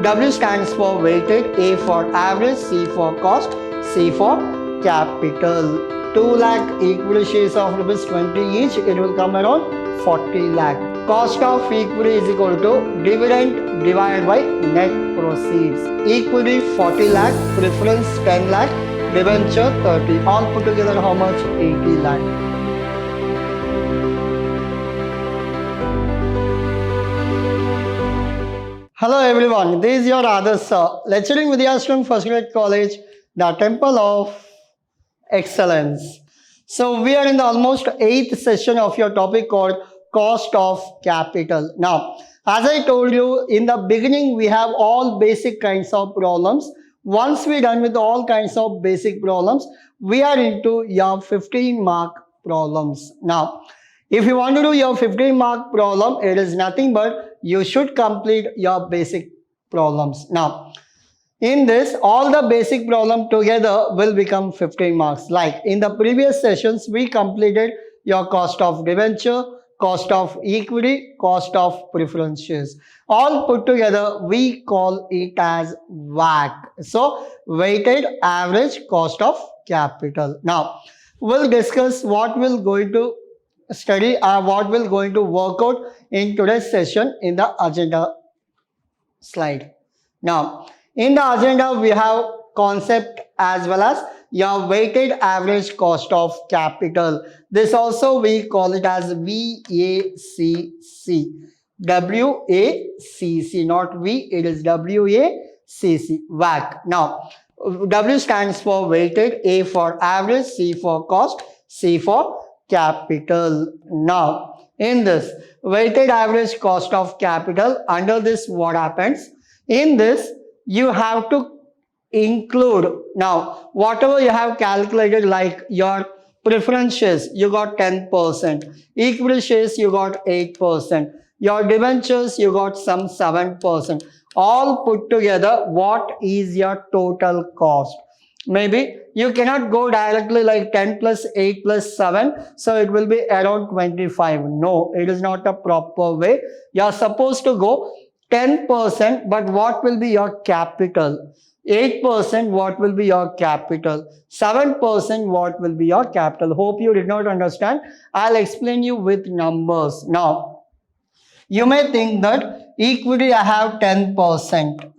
W stands for weighted, A for average, C for cost, C for capital. 2 lakh equity shares of rupees 20 each, it will come around 40 lakh. Cost of equity is equal to dividend divided by net proceeds. Equity 40 lakh, preference 10 lakh, debenture 30. All put together how much? 80 lakh. Hello everyone, this is your Adarsh sir, lecturing Vidhyaashram First Grade College, the Temple of Excellence. So we are in the almost 8th session of your topic called cost of capital. Now, as I told you in the beginning, we have all basic kinds of problems. Once we're done with all kinds of basic problems, we are into your 15-mark problems. Now, if you want to do your 15-mark problem, it is nothing but you should complete your basic problems. Now, in this, all the basic problem together will become 15 marks. Like in the previous sessions, we completed your cost of debenture, cost of equity, cost of preference shares. All put together, we call it as WACC. So, weighted average cost of capital. Now, we'll discuss what we're going to study or what we're going to work out in today's session in the agenda slide. Now, in the agenda, we have concept as well as your weighted average cost of capital. This also we call it as WACC. WACC, not V, it is WACC, WACC. Now, W stands for weighted, A for average, C for cost, C for capital. Now, in this weighted average cost of capital, under this what happens? In this, you have to include, now, whatever you have calculated, like your preference shares, you got 10%, equity shares, you got 8%, your debentures, you got some 7%. All put together, what is your total cost? Maybe you cannot go directly like 10 plus 8 plus 7, so it will be around 25. No, it is not a proper way. You are supposed to go 10%, but what will be your capital? 8%, what will be your capital? 7%, what will be your capital? Hope you did not understand. I'll explain you with numbers. Now, you may think that equity I have 10%,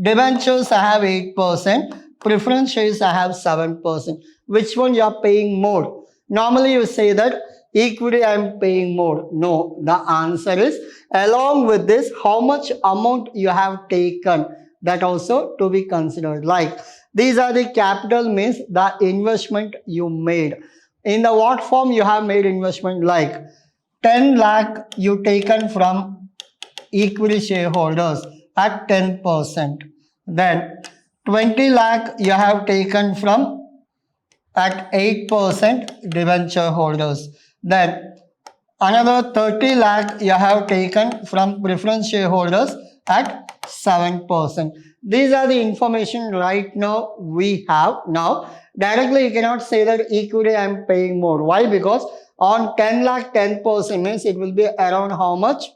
debentures I have 8%, preference shares I have 7%. Which one you are paying more? Normally you say that equity I am paying more. No, the answer is along with this, how much amount you have taken, that also to be considered. Like these are the capital, means the investment you made. In the what form you have made investment, like 10 lakh you taken from equity shareholders at 10%. Then 20 lakh you have taken from at 8% debenture holders. Then another 30 lakh you have taken from preference shareholders at 7%. These are the information right now we have. Now, directly you cannot say that equity I am paying more. Why? Because on 10 lakh, 10% means it will be around how much?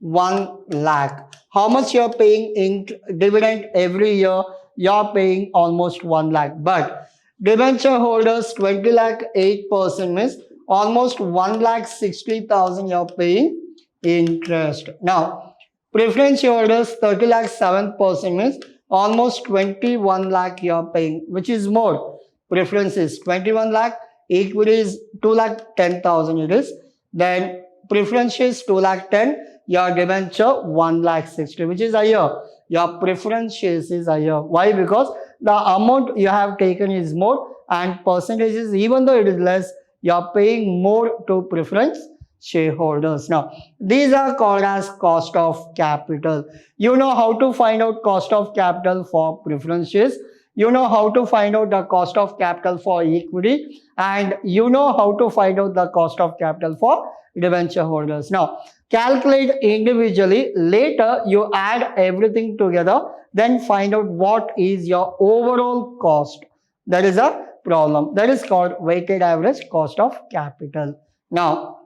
1 lakh. How much you are paying in dividend every year? You are paying almost 1 lakh. But debenture holders 20 lakh, 8% means almost 1,60,000 you are paying interest. Now, preference holders 30 lakh, 7% means almost 21 lakh you are paying. Which is more? Preference is 21 lakh, equity is 2,10,000 it is. Then preference is 2,10,000, your debenture 1,60,000, which is higher. Your preference shares is higher. Why? Because the amount you have taken is more and percentages, even though it is less, you are paying more to preference shareholders. Now, these are called as cost of capital. You know how to find out cost of capital for preference shares. You know how to find out the cost of capital for equity, and you know how to find out the cost of capital for debenture holders. Now, calculate individually. Later, you add everything together, then find out what is your overall cost. That is a problem. That is called weighted average cost of capital. Now,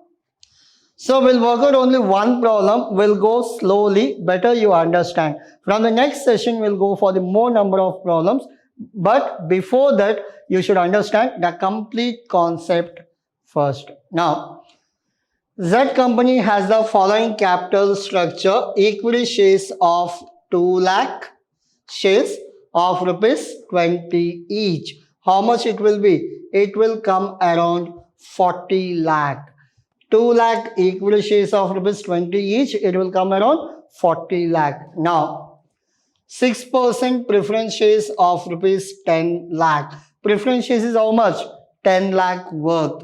So we'll work out only one problem. We'll go slowly, better you understand. From the next session, we'll go for the more number of problems. But before that, you should understand the complete concept first. Now, Z company has the following capital structure: equity shares of 2 lakh, shares of rupees 20 each. How much it will be? It will come around 40 lakh. 2 lakh equity shares of rupees 20 each, it will come around 40 lakh. Now, 6% preference shares of rupees 10 lakh. Preference shares is how much? 10 lakh worth.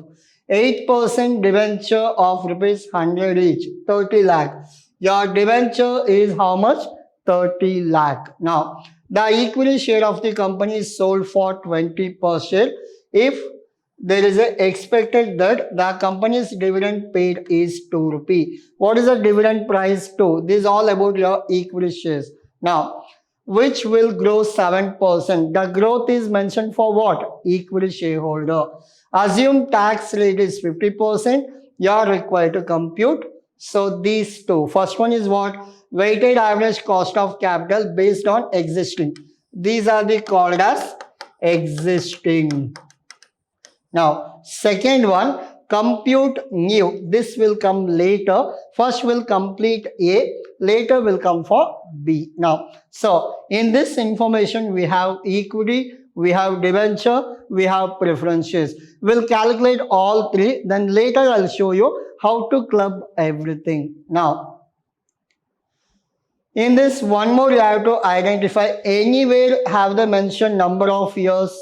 8% debenture of rupees 100 each, 30 lakh. Your debenture is how much? 30 lakh. Now, the equity share of the company is sold for 20 per share if there is a expected that the company's dividend paid is 2 rupee. What is the dividend price 2? This is all about your equity shares. Now, which will grow 7%. The growth is mentioned for what? Equity shareholder. Assume tax rate is 50%. You are required to compute. So these two. First one is what? Weighted average cost of capital based on existing. These are the called as existing. Now, second one, compute new. This will come later. First will complete A, later will come for B. Now, so in this information, we have equity, we have debenture, we have preferences. We'll calculate all three. Then later I'll show you how to club everything. Now, in this one more you have to identify anywhere have the mentioned number of years.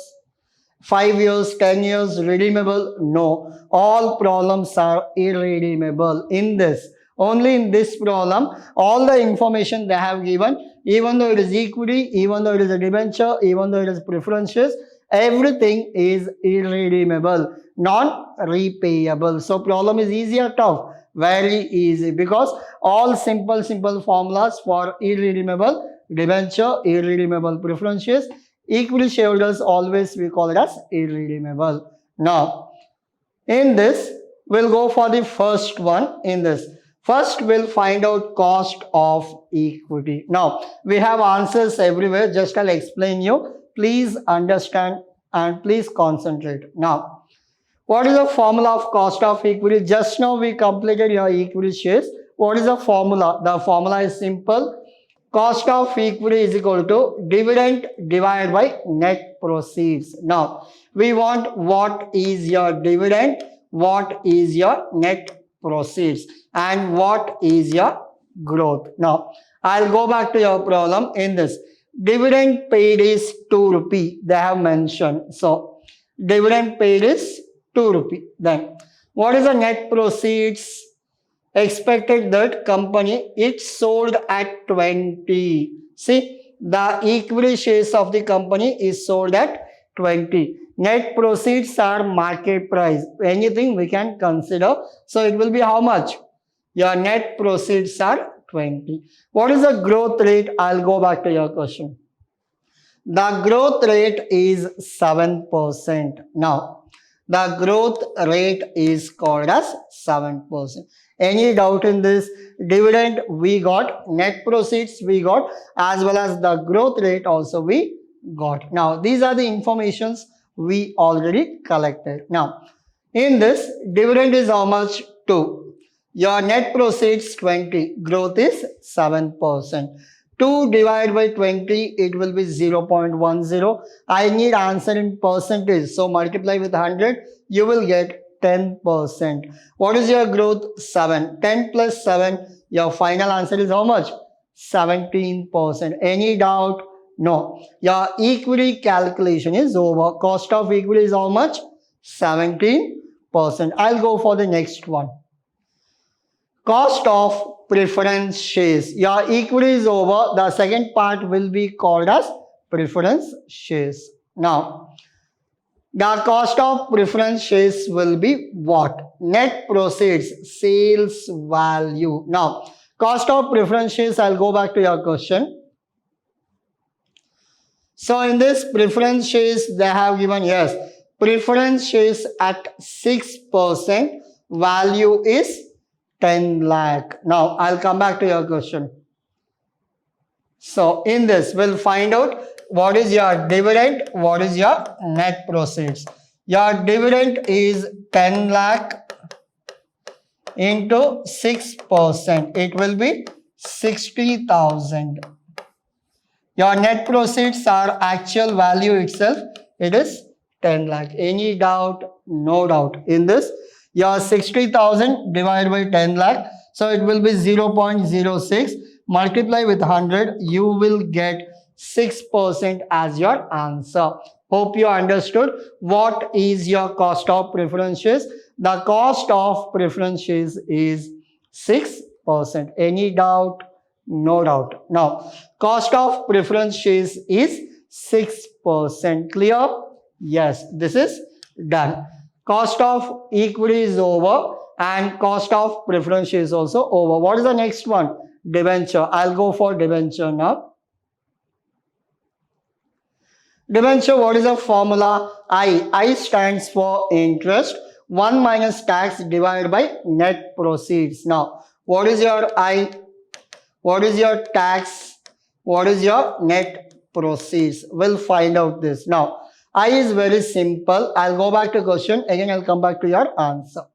5 years, 10 years, redeemable? No. All problems are irredeemable in this. Only in this problem, all the information they have given, even though it is equity, even though it is a debenture, even though it is preferences, everything is irredeemable, non-repayable. So problem is easy or tough? Very easy, because all simple formulas for irredeemable debenture, irredeemable preferences, equity shareholders always we call it as irredeemable. Now, in this, we'll go for the first one. In this, first we'll find out cost of equity. Now, we have answers everywhere. Just I'll explain you. Please understand and please concentrate. Now, what is the formula of cost of equity? Just now we completed your equity shares. What is the formula? The formula is simple. Cost of equity is equal to dividend divided by net proceeds. Now, we want what is your dividend, what is your net proceeds, and what is your growth. Now, I'll go back to your problem. In this, dividend paid is 2 rupee. They have mentioned. So, dividend paid is 2 rupee. Then, what is the net proceeds? Expected that company it sold at 20. See, the equity shares of the company is sold at 20. Net proceeds are market price. Anything we can consider. So it will be how much? Your net proceeds are 20. What is the growth rate? I'll go back to your question. The growth rate is 7%. Now, the growth rate is called as 7%. Any doubt in this? Dividend we got, net proceeds we got, as well as the growth rate also we got. Now, these are the informations we already collected. Now, in this, dividend is how much? 2. Your net proceeds 20. Growth is 7%. 2 divided by 20, it will be 0.10. I need answer in percentage. So, multiply with 100, you will get 10%. What is your growth? 7. 10 plus 7, your final answer is how much? 17%. Any doubt? No. Your equity calculation is over. Cost of equity is how much? 17%. I'll go for the next one. Cost of preference shares. Your equity is over. The second part will be called as preference shares. Now, the cost of preference shares will be what? Net proceeds, sales value. Now, cost of preference shares, I'll go back to your question. So, in this preference shares, they have given, yes, preference shares at 6%, value is 10 lakh. Now, I'll come back to your question. So, in this, we'll find out what is your dividend, what is your net proceeds. Your dividend is 10 lakh into 6%. It will be 60,000. Your net proceeds are actual value itself. It is 10 lakh. Any doubt? No doubt. In this, your 60,000 divided by 10 lakh. So it will be 0.06. Multiply with 100. You will get 6% as your answer. Hope you understood. What is your cost of preference shares? The cost of preference shares is 6%. Any doubt? No doubt. Now, cost of preference shares is 6%. Clear? Yes, this is done. Cost of equity is over and cost of preference shares is also over. What is the next one? Debenture. I'll go for debenture now. Debenture, what is the formula? I stands for interest. 1 minus tax divided by net proceeds. Now, what is your I? What is your tax? What is your net proceeds? We'll find out this. Now, I is very simple. I'll go back to question. Again, I'll come back to your answer.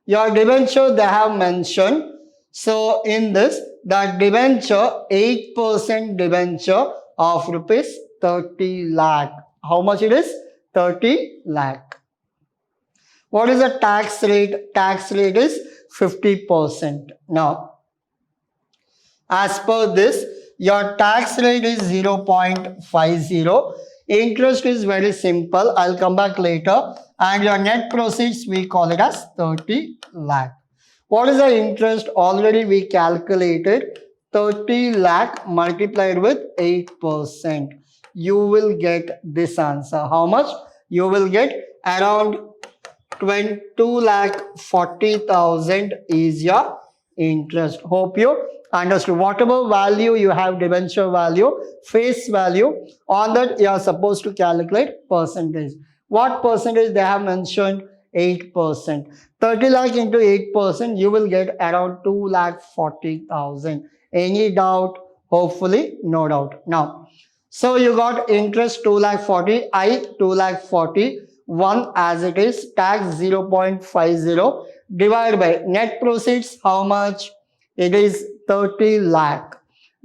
Your debenture, they have mentioned. So, in this, the debenture, 8% debenture of rupees 30 lakh. How much it is? 30 lakh. What is the tax rate? Tax rate is 50%. Now, as per this, your tax rate is 0.50. Interest is very simple. I'll come back later. And your net proceeds, we call it as 30 lakh. What is the interest? Already we calculated 30 lakh multiplied with 8%. You will get this answer. How much? You will get around 2,40,000 is your interest. Hope you understood. Whatever value you have, debenture value, face value, on that you are supposed to calculate percentage. What percentage they have mentioned? 8%. 30 lakh into 8%, you will get around 2,40,000. Any doubt? Hopefully, no doubt. Now, so you got interest 2,40,000, I 2,40,000. 1 as it is, tax 0.50 divided by net proceeds. How much? It is 30 lakh.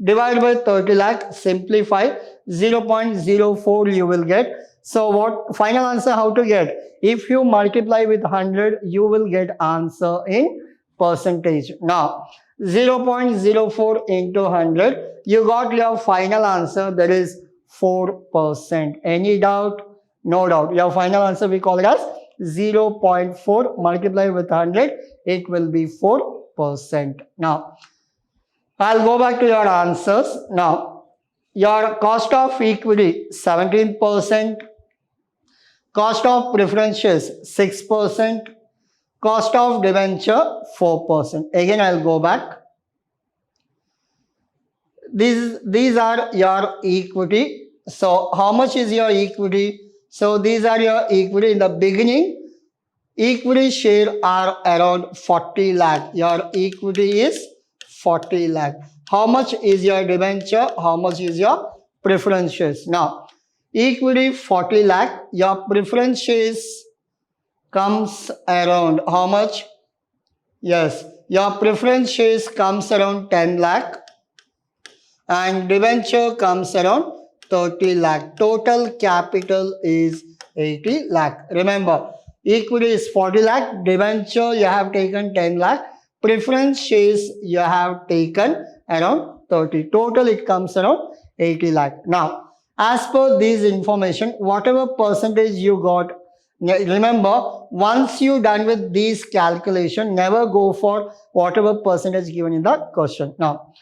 Divided by 30 lakh, simplify, 0.04 you will get. So what final answer how to get? If you multiply with 100, you will get answer in percentage. Now, 0.04 into 100, you got your final answer, that is 4%. Any doubt? No doubt. Your final answer, we call it as 0.4 multiplied with 100. It will be 4%. Now, I'll go back to your answers. Now, your cost of equity, 17%. Cost of preference shares, 6%. Cost of debenture, 4%. Again, I'll go back. These are your equity. So, how much is your equity? So, these are your equity in the beginning. Equity share are around 40 lakh. Your equity is 40 lakh. How much is your debenture? How much is your preference shares? Now, equity 40 lakh. Your preference shares comes around how much? Yes, your preference shares comes around 10 lakh. And debenture comes around 30 lakh. Total capital is 80 lakh. Remember, equity is 40 lakh. Debenture you have taken 10 lakh. Preference shares you have taken around 30. Total it comes around 80 lakh. Now, as per this information, whatever percentage you got, remember, once you done with these calculation, never go for whatever percentage given in the question. Now,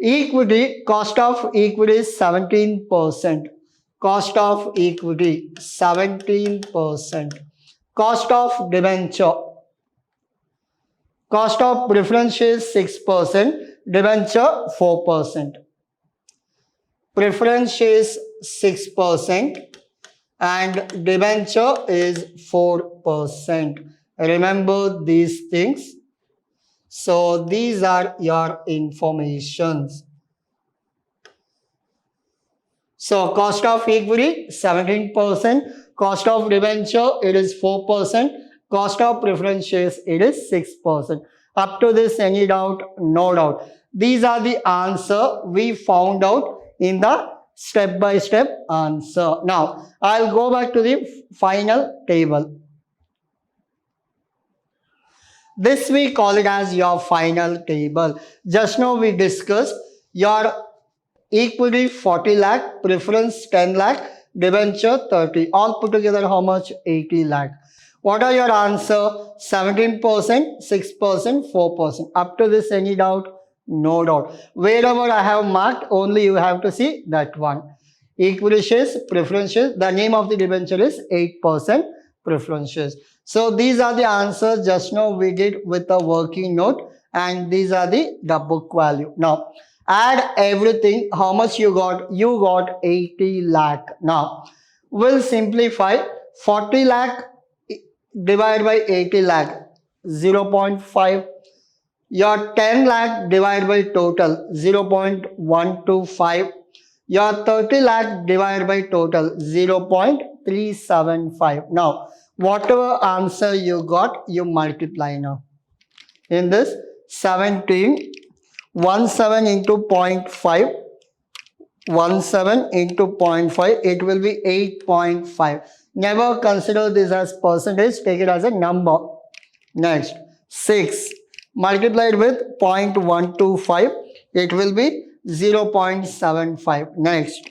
equity, cost of equity is 17%. Cost of equity, 17%. Cost of debenture. Cost of preference shares, 6%. Debenture, 4%. Preference shares, 6%. And debenture is 4%. Remember these things. So these are your informations. So cost of equity 17%, cost of debenture it is 4%, cost of preference shares it is 6%. Up to this, any doubt? No doubt. These are the answer we found out in the step-by-step answer. Now I'll go back to the final table. This we call it as your final table. Just now we discussed your equity 40 lakh, preference 10 lakh, debenture 30. All put together how much? 80 lakh. What are your answer? 17%, 6%, 4%. Up to this, any doubt? No doubt. Wherever I have marked, only you have to see that one. Equity shares, preference shares. The name of the debenture is 8% preference shares. So these are the answers just now we did with the working note, and these are the book value. Now add everything. How much you got? You got 80 lakh. Now we'll simplify. 40 lakh divided by 80 lakh, 0.5. Your 10 lakh divided by total, 0.125. Your 30 lakh divided by total, 0.375. Now whatever answer you got, you multiply now. In this 17 into 0.5, 17 into 0.5, it will be 8.5. Never consider this as percentage, take it as a number. Next, 6 multiplied with 0.125, it will be 0.75. Next,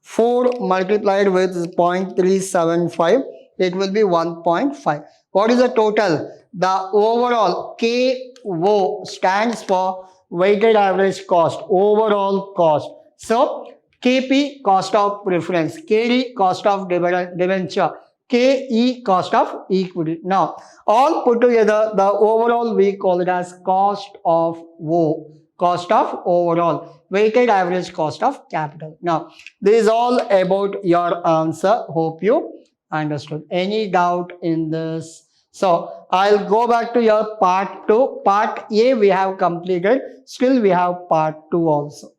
4 multiplied with 0.375, it will be 1.5. What is the total? The overall KO stands for weighted average cost, overall cost. So KP cost of preference, KD cost of debenture, KE cost of equity. Now all put together, the overall we call it as cost of O, cost of overall, weighted average cost of capital. Now this is all about your answer. Hope you understood. Any doubt in this? So I'll go back to your part 2. Part A we have completed. Still we have part 2 also.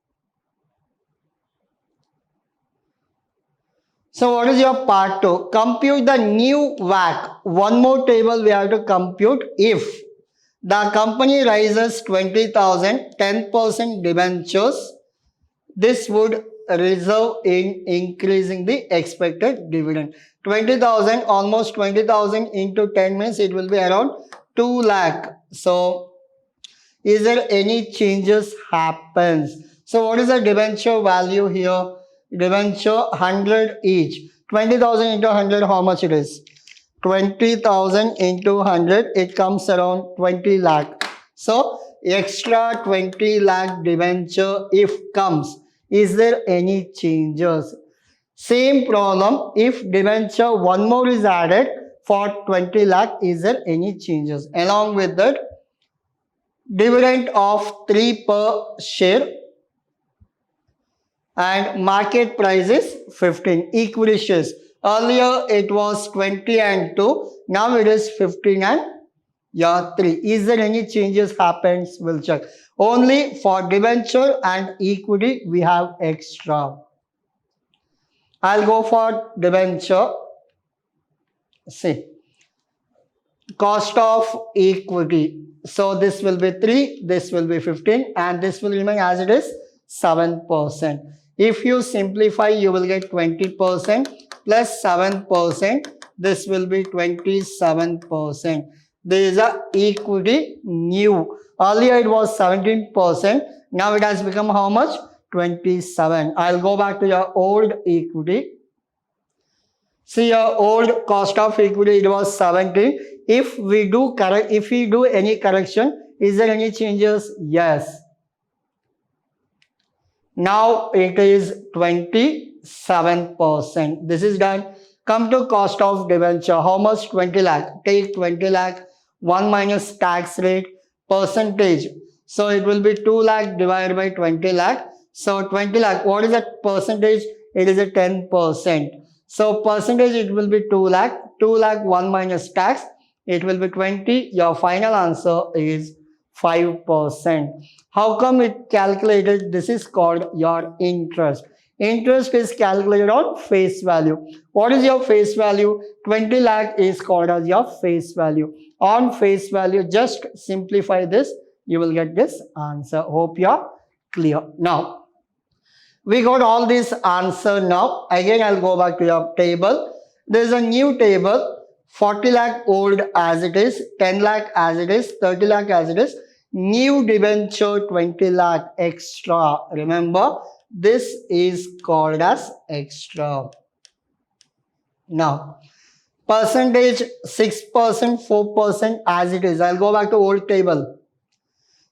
So what is your part 2? Compute the new WACC. One more table we have to compute. If the company raises 20,000, 10% debentures, this would result in increasing the expected dividend. 20,000, almost 20,000 into 10 means it will be around 2 lakh. So is there any changes happens? So what is the debenture value here? Debenture 100 each. 20,000 into 100, how much it is? 20,000 into 100, it comes around 20 lakh. So extra 20 lakh debenture if comes, is there any changes? Same problem, if debenture one more is added for 20 lakh, is there any changes? Along with that, dividend of 3 per share and market price is 15. Equity shares, earlier it was 20 and 2, now it is 15 and 3. Is there any changes happens? We'll check. Only for debenture and equity we have extra. I'll go for debenture. See, cost of equity. So this will be 3, this will be 15, and this will remain as it is 7%. If you simplify, you will get 20% plus 7%. This will be 27%. This is a equity new. Earlier it was 17%. Now it has become how much? 27. I'll go back to your old equity. See, your old cost of equity, it was 17. If we do any correction, is there any changes? Yes. Now it is 27%. This is done. Come to cost of debenture. How much? 20 lakh. Take 20 lakh. 1 minus tax rate, percentage. So it will be 2 lakh divided by 20 lakh. So 20 lakh, what is that percentage? It is a 10%. So percentage it will be 2 lakh. 2 lakh 1 minus tax. it will be 20. Your final answer is 5%. How come it calculated? This is called your interest. Interest is calculated on face value. What is your face value? 20 lakh is called as your face value. On face value, just simplify this. You will get this answer. Hope you are clear. Now, we got all this answer now. Again, I'll go back to your table. There is a new table. 40 lakh old as it is, 10 lakh as it is, 30 lakh as it is. New debenture 20 lakh extra. Remember, this is called as extra. Now, percentage 6%, 4% as it is. I'll go back to old table.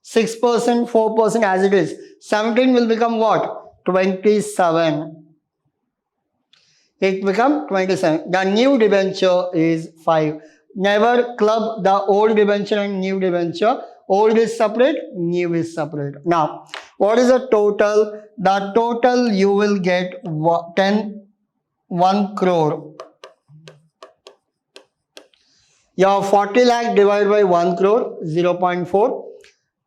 6%, 4% as it is. 17 will become what? 27. It become 27. The new debenture is 5. Never club the old debenture and new debenture. Old is separate, new is separate. Now, what is the total? The total you will get 1 crore. Your 40 lakh divided by 1 crore, 0.4.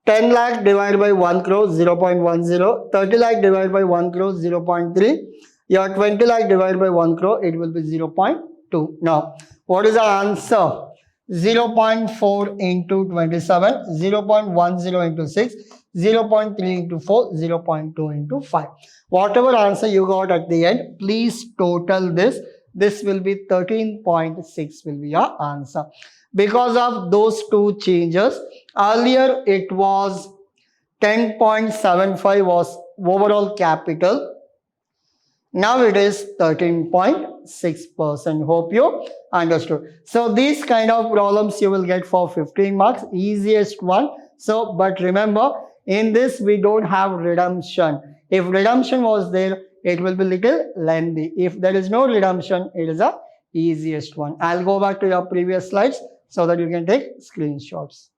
10 lakh divided by 1 crore, 0.10. 30 lakh divided by 1 crore, 0.3. Your 20 lakh divided by 1 crore, it will be 0.2. Now, what is the answer? 0.4 into 27, 0.10 into 6, 0.3 into 4, 0.2 into 5. Whatever answer you got at the end, please total this. This will be 13.6 will be your answer. Because of those two changes, earlier it was 10.75 was overall capital. Now it is 13.6%. Hope you understood. So these kind of problems you will get for 15 marks, easiest one. So, but remember, in this we don't have redemption. If redemption was there, it will be little lengthy. If there is no redemption, it is the easiest one. I'll go back to your previous slides so that you can take screenshots.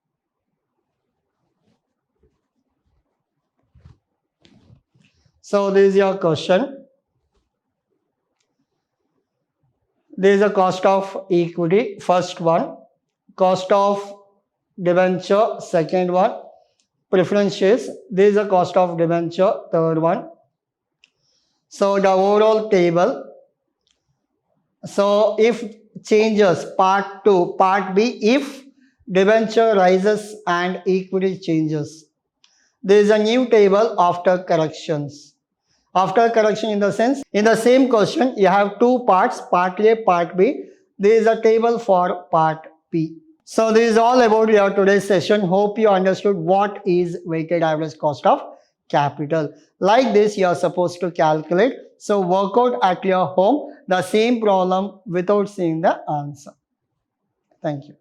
So this is your question. There is a cost of equity, first one. Cost of debenture, second one. Preference shares, there is a cost of debenture, third one. So the overall table. So if changes, part 2, part B, if debenture rises and equity changes. There is a new table after corrections. After correction in the sense, in the same question, you have two parts, part A, part B. There is a table for part B. So this is all about your today's session. Hope you understood what is weighted average cost of capital. Like this, you are supposed to calculate. So work out at your home the same problem without seeing the answer. Thank you.